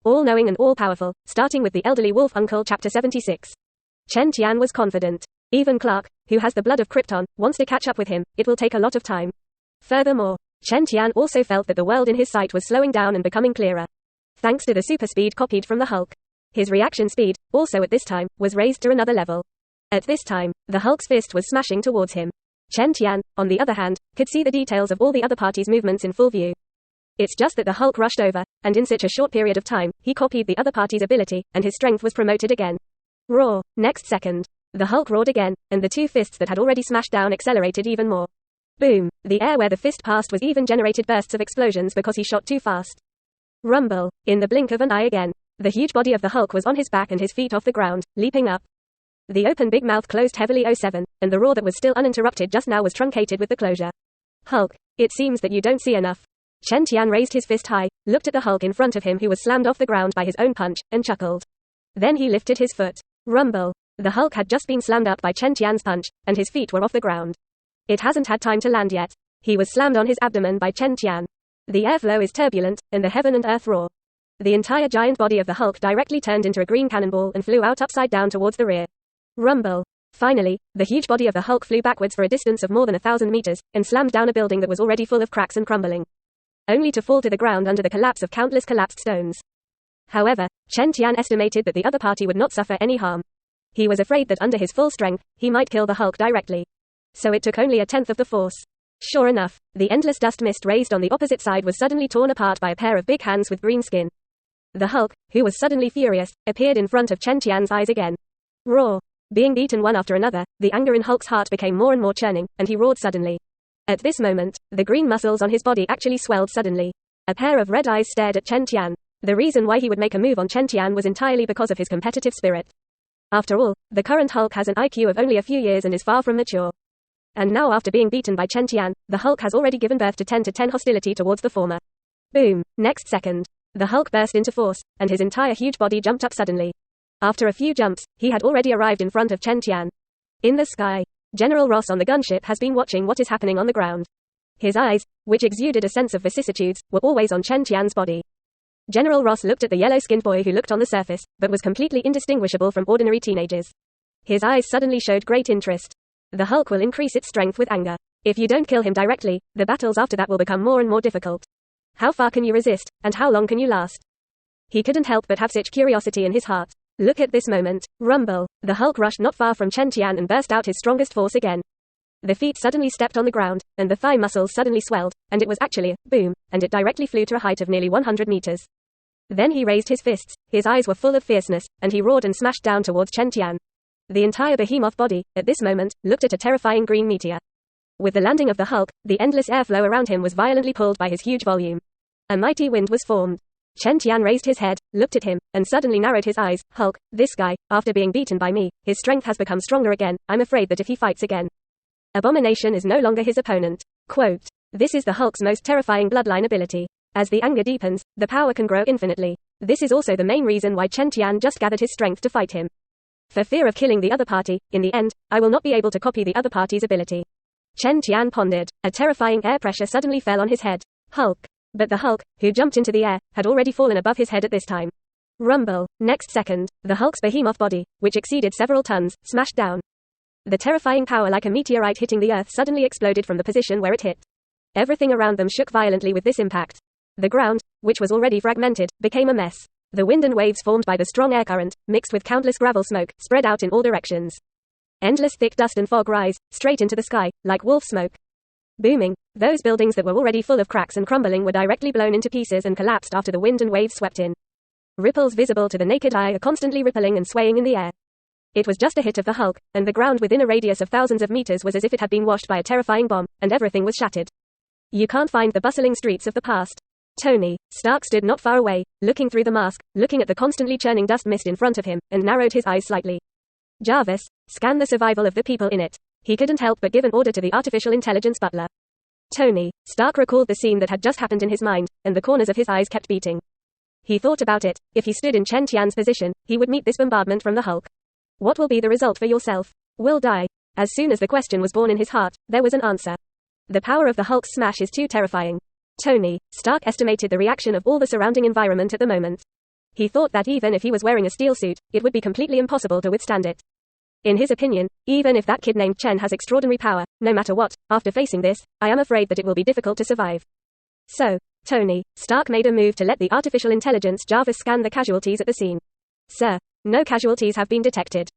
all-knowing and all-powerful, starting with the elderly wolf uncle. Chapter 76. Chen Tian was confident. Even Clark, who has the blood of Krypton, wants to catch up with him. It will take a lot of time. Furthermore, Chen Tian also felt that the world in his sight was slowing down and becoming clearer. Thanks to the super speed copied from the Hulk. His reaction speed, also at this time, was raised to another level. At this time, the Hulk's fist was smashing towards him. Chen Tian, on the other hand, could see the details of all the other party's movements in full view. It's just that the Hulk rushed over, and in such a short period of time, he copied the other party's ability, and his strength was promoted again. Roar. Next second, the Hulk roared again, and the two fists that had already smashed down accelerated even more. Boom. The air where the fist passed was even generated bursts of explosions because he shot too fast. Rumble. In the blink of an eye again, the huge body of the Hulk was on his back and his feet off the ground, leaping up. The open big mouth closed heavily 07, and the roar that was still uninterrupted just now was truncated with the closure. Hulk, it seems that you don't see enough. Chen Tian raised his fist high, looked at the Hulk in front of him who was slammed off the ground by his own punch, and chuckled. Then he lifted his foot. Rumble. The Hulk had just been slammed up by Chen Tian's punch, and his feet were off the ground. It hasn't had time to land yet. He was slammed on his abdomen by Chen Tian. The airflow is turbulent, and the heaven and earth roar. The entire giant body of the Hulk directly turned into a green cannonball and flew out upside down towards the rear. Rumble. Finally, the huge body of the Hulk flew backwards for a distance of more than 1,000 meters, and slammed down a building that was already full of cracks and crumbling. Only to fall to the ground under the collapse of countless collapsed stones. However, Chen Tian estimated that the other party would not suffer any harm. He was afraid that under his full strength, he might kill the Hulk directly. So it took only a tenth of the force. Sure enough, the endless dust mist raised on the opposite side was suddenly torn apart by a pair of big hands with green skin. The Hulk, who was suddenly furious, appeared in front of Chen Tian's eyes again. Roar. Being beaten one after another, the anger in Hulk's heart became more and more churning, and he roared suddenly. At this moment, the green muscles on his body actually swelled suddenly. A pair of red eyes stared at Chen Tian. The reason why he would make a move on Chen Tian was entirely because of his competitive spirit. After all, the current Hulk has an IQ of only a few years and is far from mature. And now after being beaten by Chen Tian, the Hulk has already given birth to 10-10 hostility towards the former. Boom. Next second, the Hulk burst into force, and his entire huge body jumped up suddenly. After a few jumps, he had already arrived in front of Chen Tian. In the sky, General Ross on the gunship has been watching what is happening on the ground. His eyes, which exuded a sense of vicissitudes, were always on Chen Tian's body. General Ross looked at the yellow-skinned boy who looked on the surface, but was completely indistinguishable from ordinary teenagers. His eyes suddenly showed great interest. The Hulk will increase its strength with anger. If you don't kill him directly, the battles after that will become more and more difficult. How far can you resist, and how long can you last? He couldn't help but have such curiosity in his heart. Look at this moment. Rumble. The Hulk rushed not far from Chen Tian and burst out his strongest force again. The feet suddenly stepped on the ground, and the thigh muscles suddenly swelled, and it was actually a boom, and it directly flew to a height of nearly 100 meters. Then he raised his fists, his eyes were full of fierceness, and he roared and smashed down towards Chen Tian. The entire behemoth body, at this moment, looked at a terrifying green meteor. With the landing of the Hulk, the endless airflow around him was violently pulled by his huge volume. A mighty wind was formed. Chen Tian raised his head, looked at him, and suddenly narrowed his eyes. Hulk, this guy, after being beaten by me, his strength has become stronger again. I'm afraid that if he fights again, Abomination is no longer his opponent. Quote, this is the Hulk's most terrifying bloodline ability. As the anger deepens, the power can grow infinitely. This is also the main reason why Chen Tian just gathered his strength to fight him. For fear of killing the other party, in the end, I will not be able to copy the other party's ability. Chen Tian pondered. A terrifying air pressure suddenly fell on his head. Hulk. But the Hulk, who jumped into the air, had already fallen above his head at this time. Rumble. Next second, the Hulk's behemoth body, which exceeded several tons, smashed down. The terrifying power like a meteorite hitting the earth suddenly exploded from the position where it hit. Everything around them shook violently with this impact. The ground, which was already fragmented, became a mess. The wind and waves formed by the strong air current, mixed with countless gravel smoke, spread out in all directions. Endless thick dust and fog rise, straight into the sky, like wolf smoke. Booming, those buildings that were already full of cracks and crumbling were directly blown into pieces and collapsed after the wind and waves swept in. Ripples visible to the naked eye are constantly rippling and swaying in the air. It was just a hit of the Hulk, and the ground within a radius of thousands of meters was as if it had been washed by a terrifying bomb, and everything was shattered. You can't find the bustling streets of the past. Tony Stark stood not far away, looking through the mask, looking at the constantly churning dust mist in front of him, and narrowed his eyes slightly. Jarvis, scan the survival of the people in it. He couldn't help but give an order to the artificial intelligence butler. Tony Stark recalled the scene that had just happened in his mind, and the corners of his eyes kept beating. He thought about it. If he stood in Chen Tian's position, he would meet this bombardment from the Hulk. What will be the result for yourself? Will die. As soon as the question was born in his heart, there was an answer. The power of the Hulk's smash is too terrifying. Tony Stark estimated the reaction of all the surrounding environment at the moment. He thought that even if he was wearing a steel suit, it would be completely impossible to withstand it. In his opinion, even if that kid named Chen has extraordinary power, no matter what, after facing this, I am afraid that it will be difficult to survive. So, Tony Stark made a move to let the artificial intelligence Jarvis scan the casualties at the scene. Sir, no casualties have been detected.